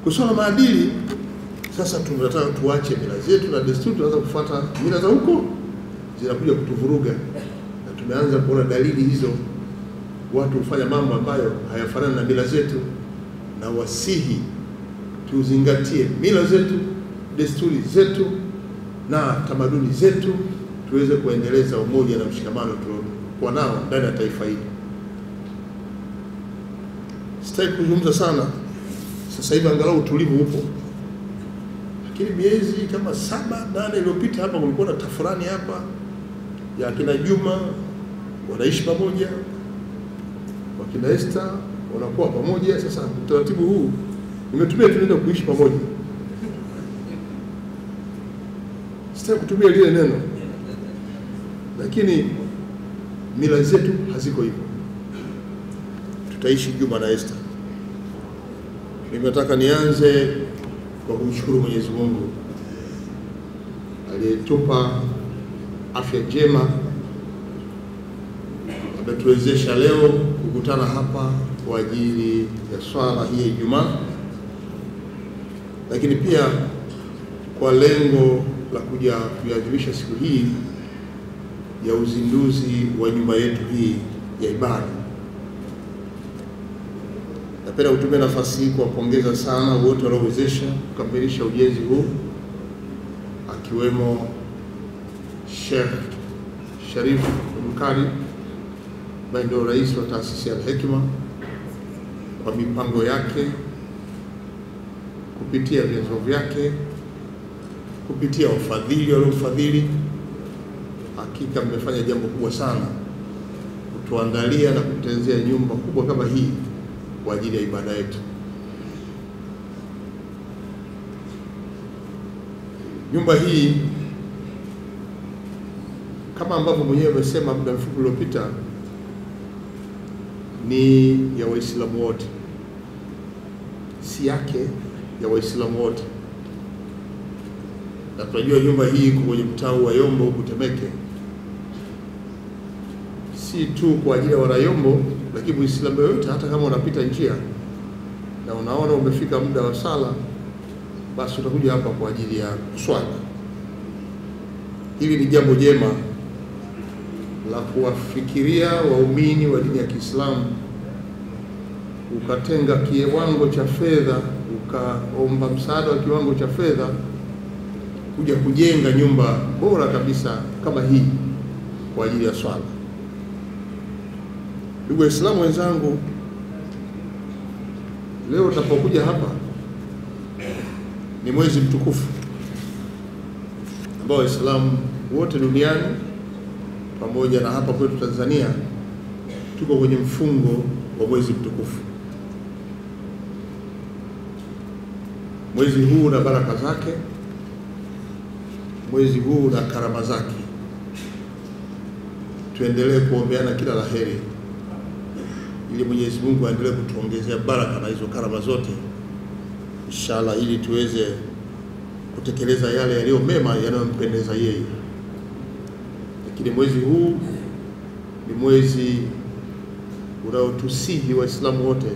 Kusoma maadili, sasa tunataka tuache mila zetu na desturi, tuanze kufuata mila za huko, zinakuja kutuvuruga. Na tumeanza kuona dalili hizo, watu hufanya mambo ambayo hayafanani na mila zetu, na wasihi tuzingatie mila zetu, desturi zetu na tamaduni zetu, tuweze kuendeleza umoja na mshikamano tuliokuwa nao ndani ya taifa hili. Sitaki kuzungumza sana, sasa hivi angalau utulivu upo. Lakini miezi kama 7-8 iliyopita hapa kulikuwa na tafurani hapa ya kina Juma wanaishi pamoja, wakina Esther wanakuwa pamoja. Sasa utaratibu huu nimetumia tunaenda kuishi pamoja. Sitaki kutumia lile neno, lakini mila zetu haziko hivyo. Tutaishi Juma na Esther. Nimetaka nianze kwa kumshukuru Mwenyezi Mungu aliyetupa afya njema, ametuwezesha leo kukutana hapa kwa ajili ya swala hii ya Ijumaa, lakini pia kwa lengo la kuja kuadhimisha siku hii ya uzinduzi wa nyumba yetu hii ya ibada. Napenda kutumia nafasi hii kuwapongeza sana wote waliowezesha kukamilisha ujenzi huu, akiwemo Sheikh Sharif Mkali ambaye ndio rais wa taasisi ya Al-Hekima, kwa mipango yake, kupitia vyanzo vyake, kupitia wafadhili waliofadhili. Hakika mmefanya jambo kubwa sana kutuandalia na kutengenezea nyumba kubwa kama hii kwa ajili ya ibada yetu. Nyumba hii kama ambavyo mwenyewe amesema muda mfupi uliopita, ni ya Waislamu wote, si yake, ya Waislamu wote. Na tunajua nyumba hii iko kwenye mtaa wa Yombo huko Temeke, si tu kwa ajili ya Wanayombo, lakini Muislamu yote, hata kama unapita njia na unaona umefika muda wa sala, basi utakuja hapa kwa ajili ya kuswali. Hili ni jambo jema la kuwafikiria waumini wa dini ya Kiislamu, ukatenga kiwango cha fedha, ukaomba msaada wa kiwango cha fedha kuja kujenga nyumba bora kabisa kama hii kwa ajili ya swala. Ndugu Waislamu wenzangu, leo tunapokuja hapa ni mwezi mtukufu ambao Waislamu wote duniani pamoja na hapa kwetu Tanzania tuko kwenye mfungo wa mwezi mtukufu. Mwezi huu una baraka zake, mwezi huu una karama zake. Tuendelee kuombeana kila laheri ili Mwenyezi Mungu aendelee kutuongezea baraka na hizo karama zote inshallah, ili tuweze kutekeleza yale yaliyo mema yanayompendeza yeye. Lakini mwezi huu ni mwezi unaotusihi Waislamu wote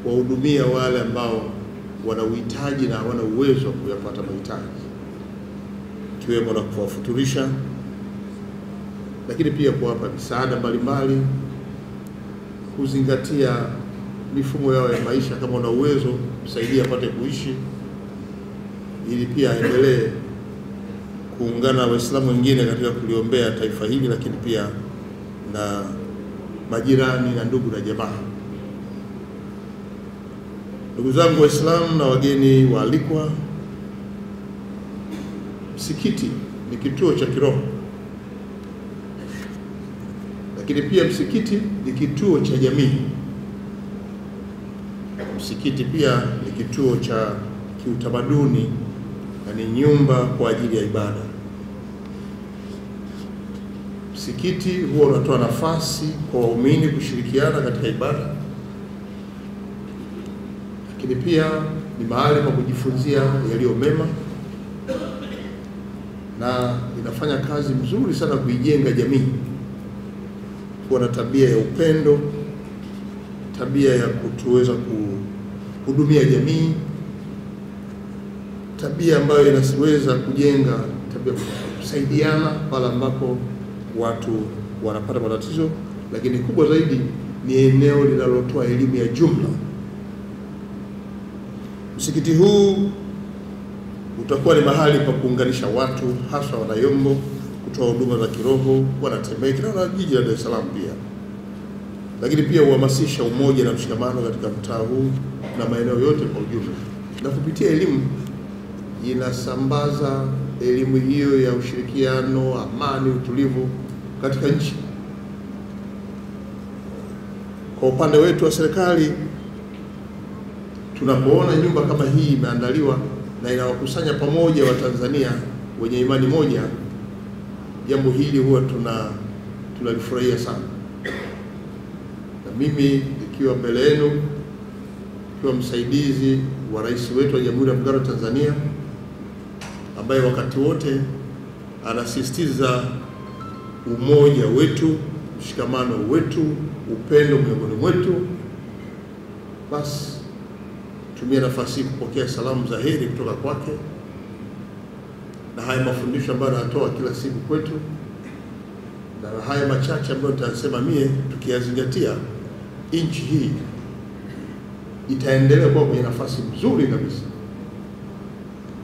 wahudumia wale ambao wana uhitaji na hawana uwezo wa kuyapata mahitaji, ikiwemo na kuwafuturisha, lakini pia kuwapa misaada mbalimbali, kuzingatia mifumo yao ya maisha. Kama una uwezo, msaidia apate kuishi, ili pia aendelee kuungana na Waislamu wengine katika kuliombea taifa hili, lakini pia na majirani na ndugu na jamaa. Ndugu zangu Waislamu na wageni waalikwa, msikiti ni kituo cha kiroho, lakini pia msikiti ni kituo cha jamii. Msikiti pia ni kituo cha kiutamaduni na ni nyumba kwa ajili ya ibada. Msikiti huwa unatoa nafasi kwa waumini kushirikiana katika ibada, lakini pia ni mahali pa kujifunzia yaliyo mema, na inafanya kazi mzuri sana kuijenga jamii kuwa na tabia ya upendo, tabia ya kutuweza kuhudumia jamii, tabia ambayo inaweza kujenga tabia kusaidiana pale ambapo watu wanapata matatizo, lakini kubwa zaidi ni eneo linalotoa elimu ya jumla. Msikiti huu utakuwa ni mahali pa kuunganisha watu, hasa Wanayombo, kutoa huduma za kiroho, Wanatemeke na jiji la Dar es Salaam pia, lakini pia uhamasisha umoja na mshikamano katika mtaa huu na maeneo yote kwa ujumla, na kupitia elimu inasambaza elimu hiyo ya ushirikiano, amani, utulivu katika nchi. Kwa upande wetu wa serikali, tunapoona nyumba kama hii imeandaliwa na inawakusanya pamoja Watanzania wenye imani moja, jambo hili huwa tunalifurahia sana. Na mimi nikiwa mbele yenu, nikiwa msaidizi wa rais wetu wa Jamhuri ya Muungano wa Tanzania, ambaye wakati wote anasisitiza umoja wetu, mshikamano wetu, upendo miongoni mwetu, basi tumia nafasi hii kupokea salamu za heri kutoka kwake, na haya mafundisho ambayo anatoa kila siku kwetu, na haya machache ambayo nitasema mie, tukiyazingatia, nchi hii itaendelea kuwa kwenye nafasi nzuri kabisa,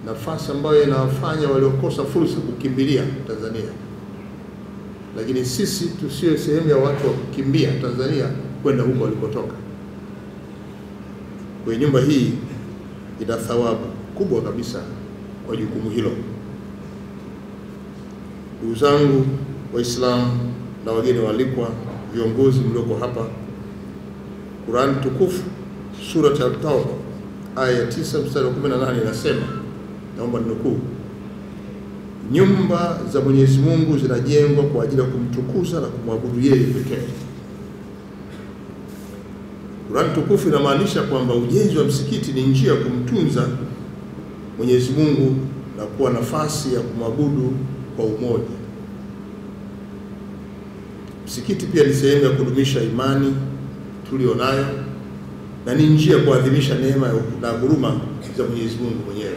nafasi ambayo inawafanya waliokosa fursa kukimbilia Tanzania, lakini sisi tusiwe sehemu ya watu wa kukimbia Tanzania kwenda huko walikotoka. Kwa nyumba hii ina thawabu kubwa kabisa kwa jukumu hilo. Ndugu zangu Waislamu na wageni waalikwa, viongozi mlioko hapa, Qur'an tukufu sura At-Tauba aya 9 mstari wa 18 inasema, naomba ninukuu: nyumba za Mwenyezi Mungu zinajengwa kwa ajili ya kumtukuza na kumwabudu yeye pekee. Qur'an tukufu inamaanisha kwamba ujenzi wa msikiti ni njia ya kumtunza Mwenyezi Mungu na kuwa nafasi ya kumwabudu kwa umoja. Msikiti pia ni sehemu ya kudumisha imani tulionayo na ni njia ya kuadhimisha neema na huruma za Mwenyezi Mungu mwenyewe.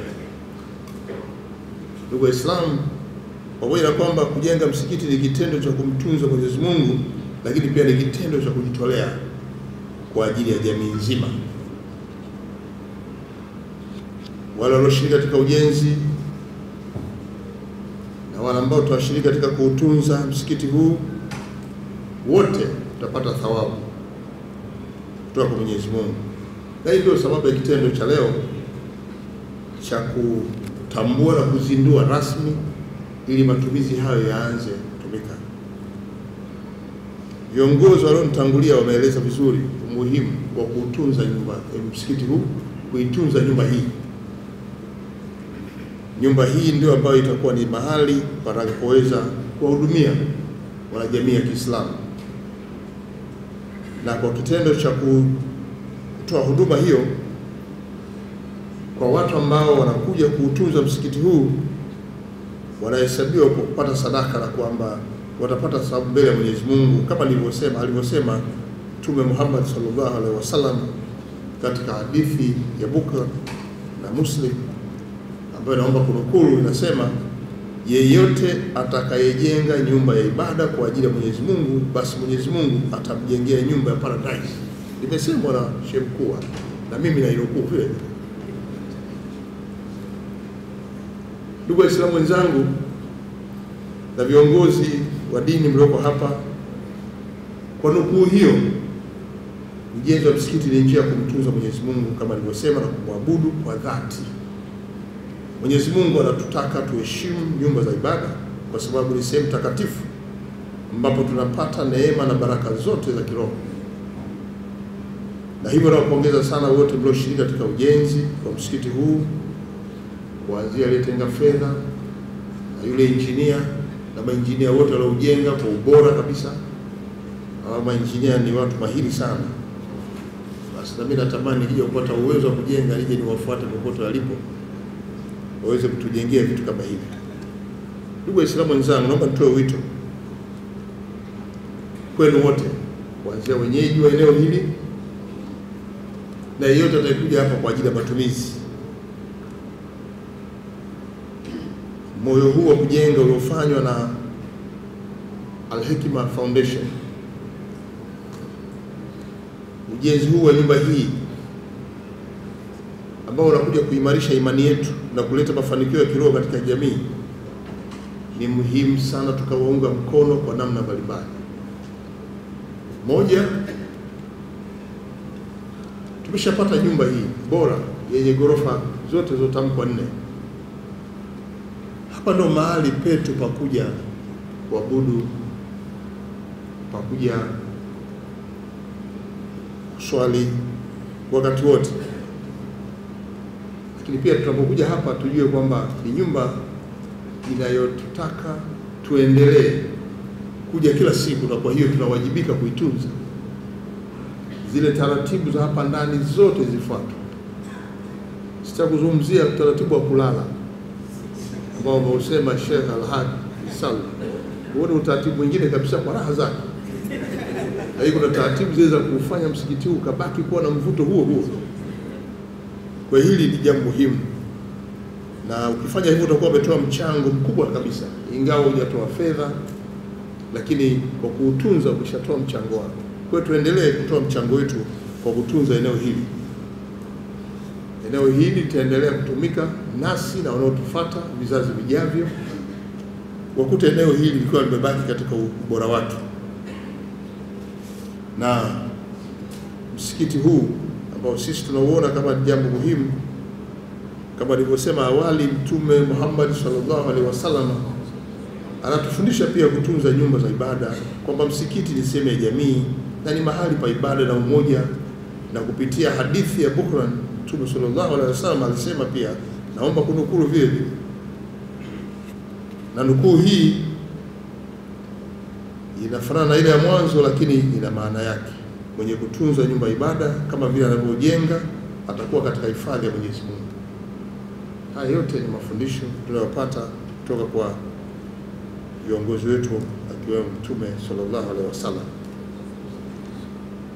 Ndugu Waislamu, pamoja na kwamba kujenga msikiti ni kitendo cha kumtunza Mwenyezi Mungu, lakini pia ni kitendo cha kujitolea kwa ajili ya jamii nzima. Wale walioshiriki katika ujenzi na wale ambao tutashiriki katika kuutunza msikiti huu, wote tutapata thawabu kutoka kwa Mwenyezi Mungu. Na hii ndio sababu ya kitendo cha leo cha kutambua na kuzindua rasmi, ili matumizi hayo yaanze kutumika. Viongozi walionitangulia wameeleza vizuri umuhimu wa kuutunza msikiti huu, kuitunza nyumba hii. Nyumba hii ndio ambayo itakuwa ni mahali patakapoweza kuwahudumia wanajamii ya Kiislamu, na kwa kitendo cha kutoa huduma hiyo kwa watu ambao wanakuja kuutunza msikiti huu, wanahesabiwa kwa kupata sadaka, na kwamba watapata thawabu mbele ya Mwenyezi Mungu, kama alivyosema Mtume Muhammad sallallahu alaihi wasallam katika hadithi ya Bukhari na Muslim, ambayo naomba kunukuu. Inasema, yeyote atakayejenga nyumba ya ibada kwa ajili ya Mwenyezi Mungu, basi Mwenyezi Mungu atamjengea nyumba ya paradise. Limesemwa na Sheikh Mkuu, na mimi nainukuu vile. Ndugu Waislamu wenzangu na viongozi wa dini mlioko hapa, kwa nukuu hiyo, ujenzi wa msikiti ni njia ya kumtunza Mwenyezi Mungu kama alivyosema, na kumwabudu kwa dhati. Mwenyezi Mungu anatutaka tuheshimu nyumba za ibada kwa sababu ni sehemu takatifu ambapo tunapata neema na baraka zote za kiroho. Na hivyo nawapongeza sana wote mlioshiriki katika ujenzi wa msikiti huu, kuanzia aliyetenga fedha na yule injinia na mainjinia wote waliojenga kwa ubora kabisa. Hawa mainjinia ni watu mahiri sana. Basi na mimi natamani nikija kupata uwezo wa kujenga nije niwafuate popote walipo, waweze kutujengea vitu kama hivi. Ndugu Waislamu wenzangu, naomba nitoe wito kwenu wote, kuanzia wenyeji wa eneo hili na yeyote atakayekuja hapa kwa ajili ya matumizi. moyo huu wa kujenga uliofanywa na Al-Hikma Foundation, ujenzi huu wa nyumba hii ambao unakuja kuimarisha imani yetu na kuleta mafanikio ya kiroho katika jamii, ni muhimu sana tukawaunga mkono kwa namna mbalimbali. Moja, tumeshapata nyumba hii bora yenye ghorofa zote zotamkwa 4. Hapa ndo mahali petu pakuja kuabudu, pakuja kuswali wakati wote. Lakini pia tunapokuja hapa tujue kwamba ni nyumba inayotutaka tuendelee kuja kila siku, na kwa hiyo tunawajibika kuitunza. Zile taratibu za hapa ndani zote zifuatwe. Sitakuzungumzia utaratibu wa kulala ambao umeusema Sheikh Al-Hadi Saleh. Huo ni utaratibu mwingine kabisa kwa raha zake. Na kuna taratibu zile za kufanya msikiti huu kabaki kuwa na mvuto huo huo. Kwa hili ni jambo muhimu, na ukifanya hivyo utakuwa umetoa mchango mkubwa kabisa, ingawa hujatoa fedha, lakini kwa kuutunza ukishatoa mchango wako. Kwa hiyo tuendelee kutoa mchango wetu kwa kutunza eneo hili. Eneo hili litaendelea kutumika nasi na wanaotufuata vizazi vijavyo, wakute eneo hili likiwa limebaki katika ubora wake. Na msikiti huu ambao sisi tunauona kama jambo muhimu, kama nilivyosema awali, Mtume Muhammad sallallahu alaihi wasallam anatufundisha pia kutunza nyumba za ibada, kwamba msikiti ni sehemu ya jamii na ni mahali pa ibada na umoja. Na kupitia hadithi ya Bukhari, Mtume sallallahu alaihi wasallam alisema pia, naomba kunukuru vile vile, na nukuu hii inafanana na ile ya mwanzo, lakini ina maana yake. Mwenye kutunza nyumba ibada kama vile anavyojenga atakuwa katika hifadhi ya Mwenyezi Mungu. Haya yote ni mafundisho tunayopata kutoka kwa viongozi wetu akiwemo Mtume sallallahu alaihi wasallam.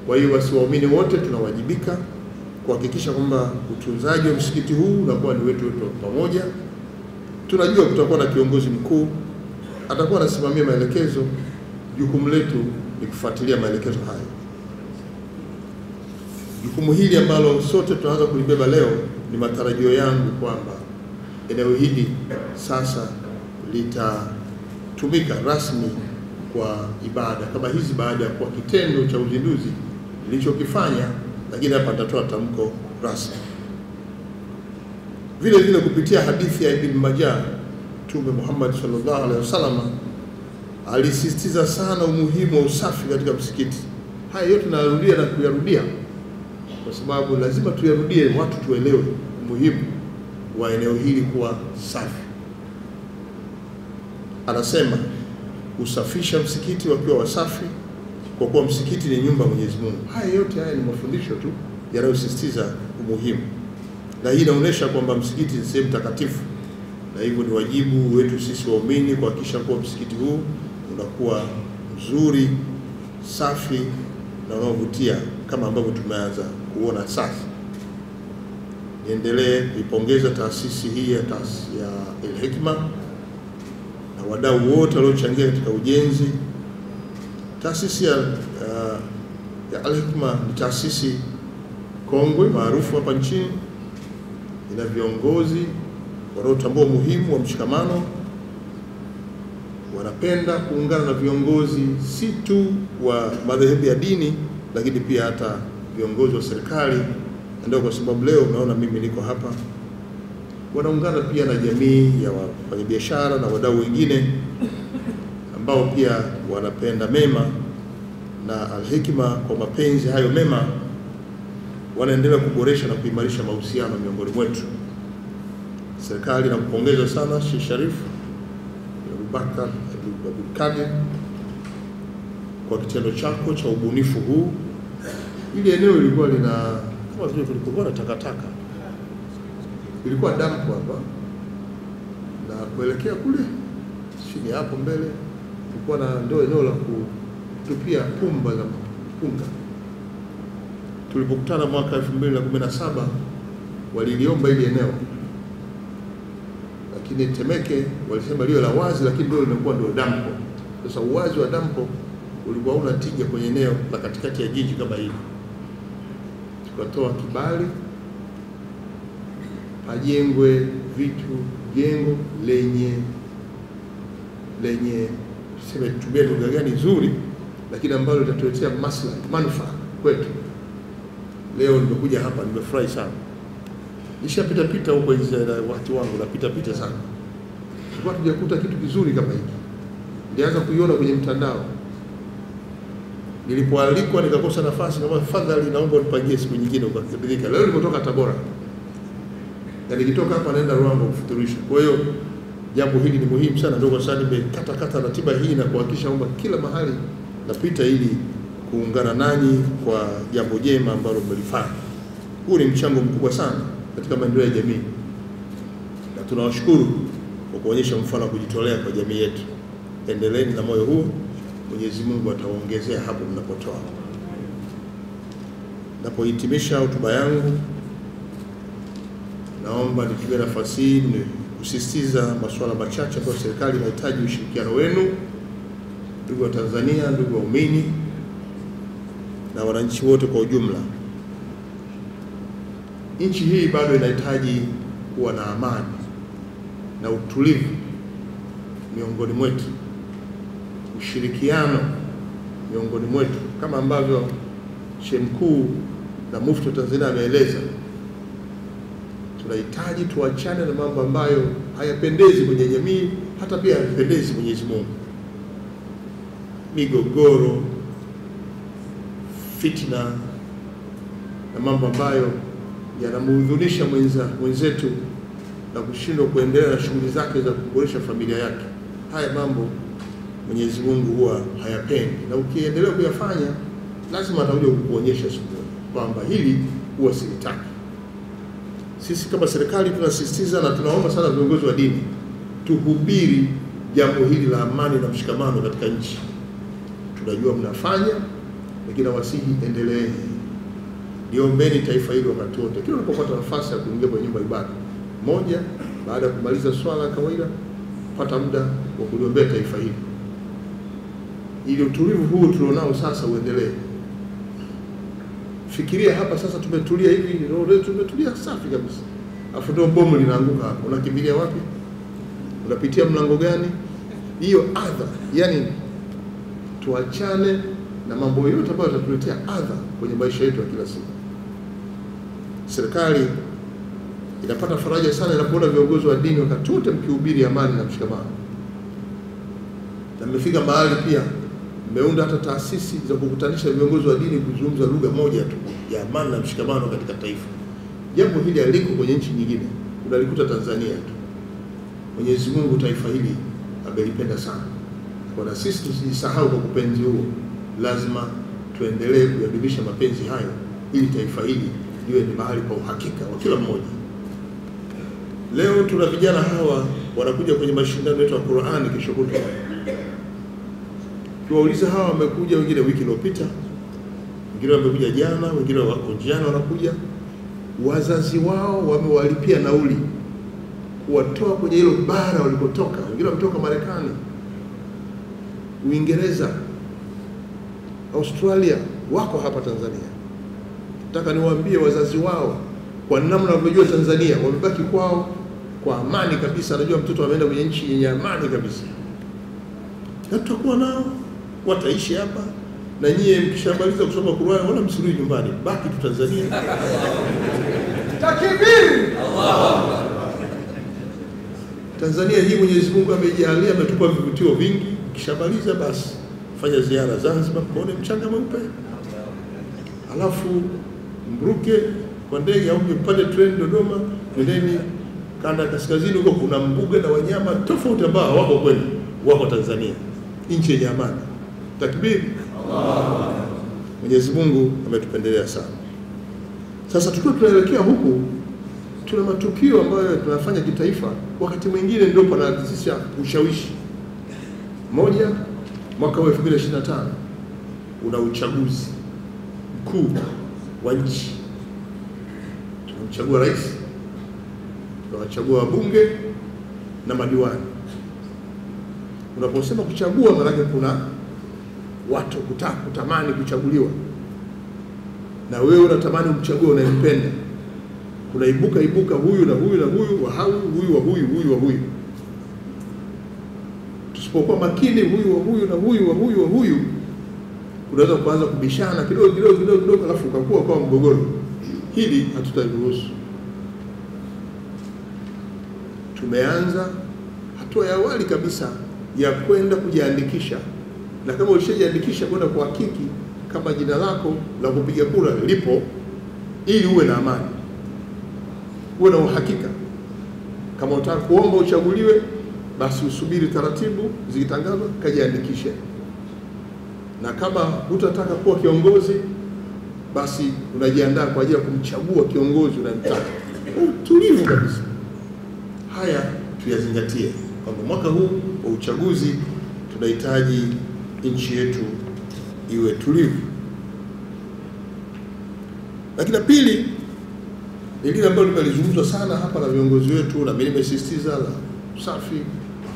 Kwa hiyo basi, waumini wote tunawajibika kuhakikisha kwamba utunzaji wa msikiti huu unakuwa ni wetu pamoja. Tunajua kutakuwa na kiongozi mkuu atakuwa anasimamia maelekezo. Jukumu letu ni kufuatilia maelekezo haya. Jukumu hili ambalo sote tunaanza kulibeba leo, ni matarajio yangu kwamba eneo hili sasa litatumika rasmi kwa ibada kama hizi, baada ya kwa kitendo cha uzinduzi nilichokifanya, lakini hapa nitatoa tamko rasmi. Vile vile kupitia hadithi ya Ibn Majah, Mtume Muhammad sallallahu alaihi wasallam alisisitiza sana umuhimu wa usafi katika msikiti. Haya yote narudia na kuyarudia kwa sababu lazima tuyarudie, watu tuelewe umuhimu wa eneo hili kuwa safi. Anasema usafisha msikiti wakiwa wasafi, kwa kuwa msikiti ni nyumba ya Mwenyezi Mungu. Haya yote haya ni mafundisho tu yanayosisitiza umuhimu, na hii inaonyesha kwamba msikiti ni sehemu takatifu, na hivyo ni wajibu wetu sisi waumini kuhakikisha kuwa msikiti huu unakuwa mzuri, safi na unaovutia kama ambavyo tumeanza kuona sasa. Niendelee kuipongeza taasisi hii ya Al-Hikma na wadau wote waliochangia katika ujenzi. Taasisi ya Al-Hikma ni taasisi kongwe maarufu hapa nchini, ina viongozi wanaotambua umuhimu wa mshikamano, wanapenda kuungana na viongozi si tu wa madhehebu ya dini, lakini pia hata viongozi wa serikali. Ndio kwa sababu leo unaona mimi niko hapa. Wanaungana pia na jamii ya wafanyabiashara na wadau wengine ambao pia wanapenda mema, na Al-Hikma kwa mapenzi hayo mema wanaendelea kuboresha na kuimarisha mahusiano miongoni mwetu. Serikali nampongeza sana Sheikh Sharif Abubakar Abdulkadir kwa kitendo chako cha ubunifu huu. Ili eneo lilikuwa lina kama vile kulikuwa na takataka, ilikuwa dampo hapa na kuelekea kule chini hapo mbele kulikuwa na ndio eneo la kutupia pumba za punga. Tulipokutana mwaka 2017 waliliomba ili eneo, lakini Temeke walisema liwe la wazi, lakini ndio limekuwa ndio dampo. Sasa uwazi wa dampo ulikuwa una tija kwenye eneo la katikati ya jiji kama hili. Tukatoa kibali pajengwe jengo lenye tuseme tumie lugha gani nzuri, lakini ambalo litatuletea maslahi manufaa kwetu. Leo nimekuja hapa, nimefurahi sana. Nishapita huko watu wangu napita sana. Tulikuwa tujakuta kitu kizuri kama hiki. Nilianza kuiona kwenye mtandao. Nilipoalikwa nikakosa nafasi, kama fadhali naomba unipangie siku nyingine ukakibidhika. Leo nilipotoka Tabora. Na nikitoka hapa naenda Ruangwa kufuturisha. Kwa hiyo jambo hili ni muhimu sana, ndio kwa sababu nimekata ratiba hii na kuhakikisha kwamba kila mahali napita ili kuungana nanyi kwa jambo jema ambalo mmelifanya. Huu ni mchango mkubwa sana katika maendeleo ya jamii. Na tunawashukuru kwa kuonyesha mfano wa kujitolea kwa jamii yetu. Endeleeni na moyo huo. Mwenyezi Mungu atawaongezea hapo mnapotoa. Napohitimisha hotuba yangu, naomba nitumie nafasi hii kusisitiza masuala machache ambayo serikali inahitaji ushirikiano wenu, ndugu wa Tanzania, ndugu waumini na wananchi wote kwa ujumla. Nchi hii bado inahitaji kuwa na amani na utulivu miongoni mwetu, ushirikiano miongoni mwetu, kama ambavyo Sheikh Mkuu na Mufti wa Tanzania ameeleza. Tunahitaji tuachane na mambo ambayo hayapendezi kwenye jamii, hata pia hayapendezi Mwenyezi Mungu. Migogoro, fitna na mambo ambayo yanamhudhunisha mwenzetu na kushindwa kuendelea na shughuli zake za kuboresha familia yake. Haya mambo Mwenyezi Mungu huwa hayapendi, na ukiendelea kuyafanya lazima atakuja kukuonyesha siku kwamba hili huwa silitaki. Sisi kama serikali tunasisitiza na tunaomba sana viongozi wa dini tuhubiri jambo hili la amani na mshikamano katika nchi. Tunajua mnafanya, lakini wasihi endeleeni. Niombeni taifa hili wakati wote. Kila unapopata nafasi ya kuingia kwenye nyumba ibada moja, baada ya kumaliza swala kawaida, pata muda wa kuliombea taifa hili, ili utulivu huu tulionao sasa uendelee. Fikiria hapa sasa tumetulia hivi, roho yetu tumetulia safi kabisa. Afu ndio bomu linaanguka hapo. Unakimbilia wapi? Unapitia mlango gani? Hiyo adha. Yani tuachane na mambo yote ambayo yatatuletea adha kwenye maisha yetu ya kila siku. Serikali inapata faraja sana inapoona viongozi wa dini wakati wote mkihubiri amani na mshikamano. Na mmefika mahali pia mmeunda hata taasisi za kukutanisha viongozi wa dini kuzungumza lugha moja tu ya amani na mshikamano katika taifa. Jambo hili haliko kwenye nchi nyingine, unalikuta Tanzania tu. Mwenyezi Mungu taifa hili amelipenda sana. Kwa sisi tusisahau kwa kupenzi huo, lazima tuendelee kuyadumisha mapenzi hayo ili taifa hili liwe ni mahali pa uhakika wa kila mmoja. Leo tuna vijana hawa wanakuja kwenye mashindano yetu ya Qur'ani kesho kutwa. Kiwauliza hawa wamekuja wengine wiki iliyopita, wengine wamekuja jana, wengine wako njiani wanakuja. Wazazi wao wamewalipia nauli kuwatoa kwenye hilo bara walikotoka. Wengine wametoka Marekani, Uingereza, Australia, wako hapa Tanzania. Nataka niwaambie wazazi wao kwa namna wanavyojua Tanzania, wamebaki kwao kwa amani kabisa. Anajua mtoto ameenda kwenye nchi yenye amani kabisa. Na tutakuwa nao, wataishi hapa. Na nyie mkishamaliza kusoma Qur'an wala msirudi nyumbani, baki tu Tanzania. Takbir! Allah. Tanzania hii Mwenyezi Mungu amejalia, ametupa vivutio vingi. Kishamaliza basi fanya ziara Zanzibar, muone mchanga mweupe. Alafu mruke kwa ndege au mpande train Dodoma, nendeni kanda kaskazini, huko kuna mbuga na wanyama tofauti ambao wako kwenu, wako Tanzania, nchi yenye amani. Takbir! Allah. Mwenyezi Mungu ametupendelea sana. Sasa tukiwa tunaelekea huku, tuna matukio ambayo tunafanya kitaifa, wakati mwingine ndio panaanzisha ushawishi. Moja, mwaka wa 2025 una uchaguzi mkuu wa nchi. Tunamchagua rais, tunachagua wabunge na madiwani. Unaposema kuchagua, maana kuna watu kutamani kuchaguliwa, na wewe unatamani umchague unayempenda. Kuna ibuka huyu na huyu na huyu, huyu wa huyu. Tusipokuwa makini, huyu wa huyu na huyu wa huyu, unaweza kuanza kubishana kidogo, alafu ukakuwa kwa mgogoro. Hili hatutaruhusu. Tumeanza hatua ya awali kabisa ya kwenda kujiandikisha, na kama ulishajiandikisha kwenda kuhakiki kama jina lako la kupiga kura lipo, ili uwe na amani, uwe na uhakika. Kama unataka kuomba uchaguliwe, basi usubiri taratibu zikitangazwa, kajiandikishe. Na kama hutataka kuwa kiongozi, basi unajiandaa kwa ajili ya kumchagua kiongozi unayemtaka. Tulivu kabisa. Haya tuyazingatie, kwamba mwaka huu wa uchaguzi tunahitaji nchi yetu iwe tulivu. Lakini la pili ni lile ambalo limelizungumzwa sana hapa na viongozi wetu, na mimi nimesisitiza, la usafi.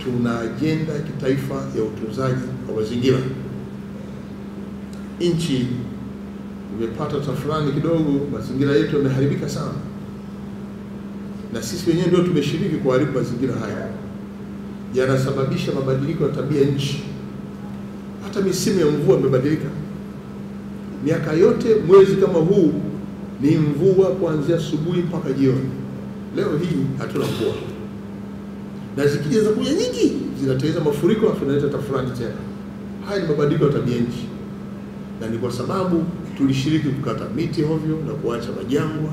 Tuna ajenda ya kitaifa ya utunzaji wa mazingira. Nchi imepata tafurani kidogo, mazingira yetu yameharibika sana, na sisi wenyewe ndio tumeshiriki kuharibu mazingira haya. Yanasababisha mabadiliko ya tabia nchi. Hata misimu ya mvua imebadilika. Miaka yote mwezi kama huu ni mvua kuanzia asubuhi mpaka jioni. Leo hii hatuna mvua, na zikija za kuja nyingi zinateza mafuriko, afu inaleta tafurani tena. Haya ni mabadiliko ya tabia nchi, na ni kwa sababu tulishiriki kukata miti hovyo na kuacha majangwa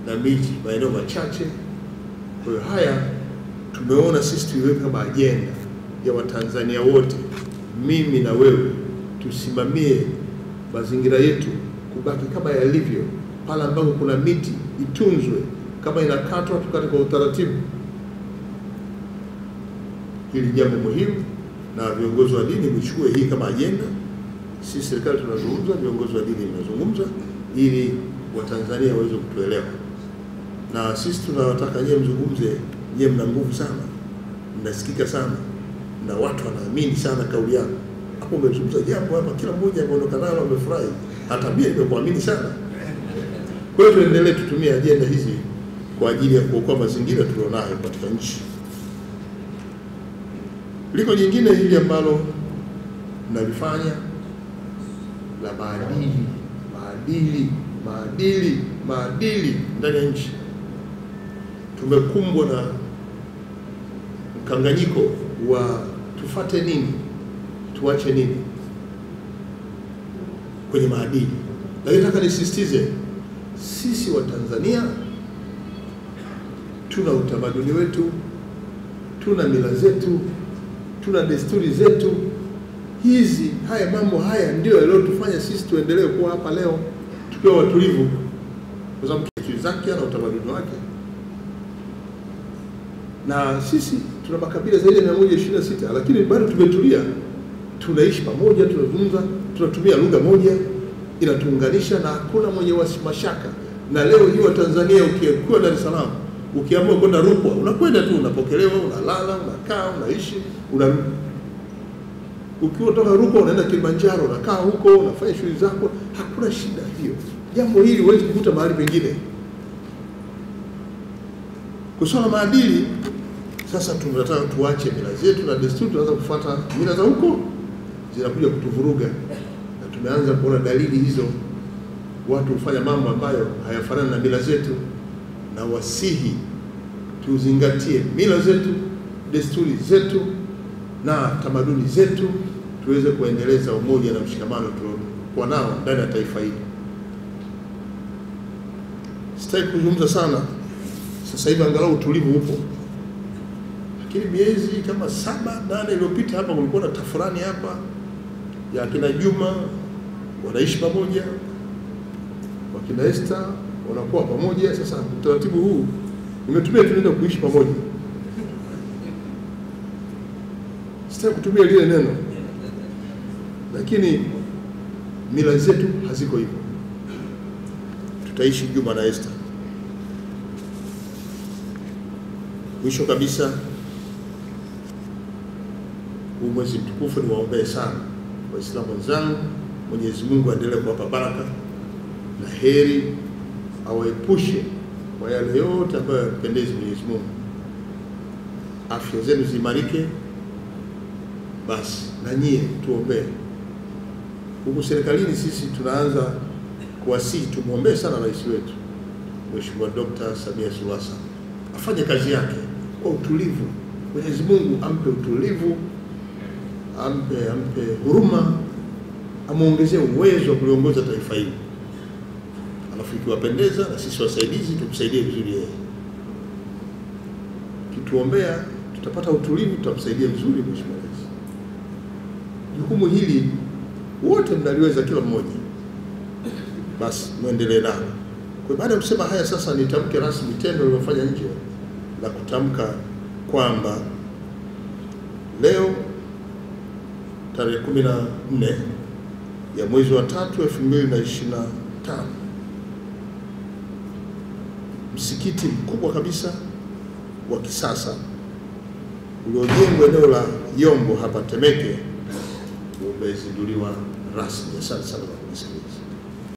na miti maeneo machache. Kwa hiyo haya tumeona sisi tuiweke kama ajenda ya Watanzania wote, mimi na wewe, tusimamie mazingira yetu kubaki kama yalivyo. Pale ambapo kuna miti itunzwe, kama inakatwa tukate kwa utaratibu. Hili jambo muhimu, na viongozi wa dini mchukue hii kama ajenda. Sisi serikali tunazungumza, viongozi wa dini wanazungumza, ili Watanzania waweze kutuelewa. Na sisi tunawataka nyewe mzungumze. Nyewe mna nguvu sana, mnasikika sana, na watu wanaamini sana kauli yako. Hapo umezungumza jambo hapa, kila mmoja ameondoka nalo amefurahi, hata mimi nimekuamini sana. Kwa hiyo tuendelee tutumie ajenda hizi kwa ajili ya kuokoa mazingira tulionayo katika nchi. Liko jingine hili ambalo nalifanya la maadili ndani ya nchi. Tumekumbwa na mkanganyiko wa tufate nini, tuache nini kwenye maadili. Lakini nataka nisisitize, sisi wa Tanzania tuna utamaduni wetu, tuna mila zetu, tuna desturi zetu. Haya mambo haya ndio yaliyotufanya sisi tuendelee kuwa hapa leo tukiwa watulivu, kwa sababu desturi zake na utamaduni wake. Na sisi tuna makabila zaidi ya 126, lakini bado tumetulia, tunaishi pamoja, tunazungumza, tunatumia lugha moja, inatuunganisha na hakuna mwenye mashaka. Na leo hii wa Tanzania, ukiwa Dar es Salaam, ukiamua kwenda Rukwa, unakwenda tu, unapokelewa, unalala, unakaa, unaishi, unarudi. Ukiwa kutoka Rukwa unaenda Kilimanjaro, unakaa huko, unafanya shughuli zako, hakuna shida hiyo. Jambo hili huwezi kukuta mahali pengine. Kusoma maadili, sasa tunataka tuache mila zetu na desturi, tuanze kufuata mila za huko, zinakuja kutuvuruga. Na tumeanza kuona dalili hizo, watu hufanya mambo ambayo hayafanani na mila zetu. Na wasihi tuzingatie mila zetu, desturi zetu na tamaduni zetu, tuweze kuendeleza umoja na mshikamano tuliokuwa nao ndani ya taifa hili. Sitaki kuzungumza sana sasa hivi, angalau utulivu upo. Lakini miezi kama 7-8 iliyopita hapa kulikuwa na tafurani hapa ya kina Juma, wanaishi pamoja, wakina Esther wanakuwa pamoja. Sasa utaratibu huu nimetumia, tunaenda kuishi pamoja. Sitaki kutumia lile neno, lakini mila zetu haziko hivyo. Tutaishi Juma na Esther. Mwisho kabisa, huu mwezi mtukufu niwaombee sana Waislamu wenzangu. Mwenyezi Mungu aendelee kuwapa baraka na heri, awaepushe kwa yale yote ambayo yapendezi Mwenyezi Mungu. Afya zenu zimarike. Basi na nyie tuombee. Huku serikalini sisi tunaanza kuwasihi tumuombee sana rais wetu Mheshimiwa Dr. Samia Suluhu Hassan, afanye kazi yake kwa utulivu. Mwenyezi Mungu ampe utulivu, ampe huruma, amuongezee uwezo wa kuliongoza taifa hili. Alafu ikiwapendeza na sisi wasaidizi tumsaidie vizuri yeye. Kituombea tutapata utulivu, tutamsaidia vizuri Mheshimiwa Rais. Jukumu hili wote mnaliweza, kila mmoja. Basi muendelee nalo. Kwa baada ya kusema haya, sasa nitamke rasmi tendo lilofanya nje la kutamka kwamba leo tarehe 14 ya mwezi wa 3 2025, msikiti mkubwa kabisa wa kisasa uliojengwa eneo la Yombo hapa Temeke umezinduliwa rasmi. Asante sana kwa kunisikiliza.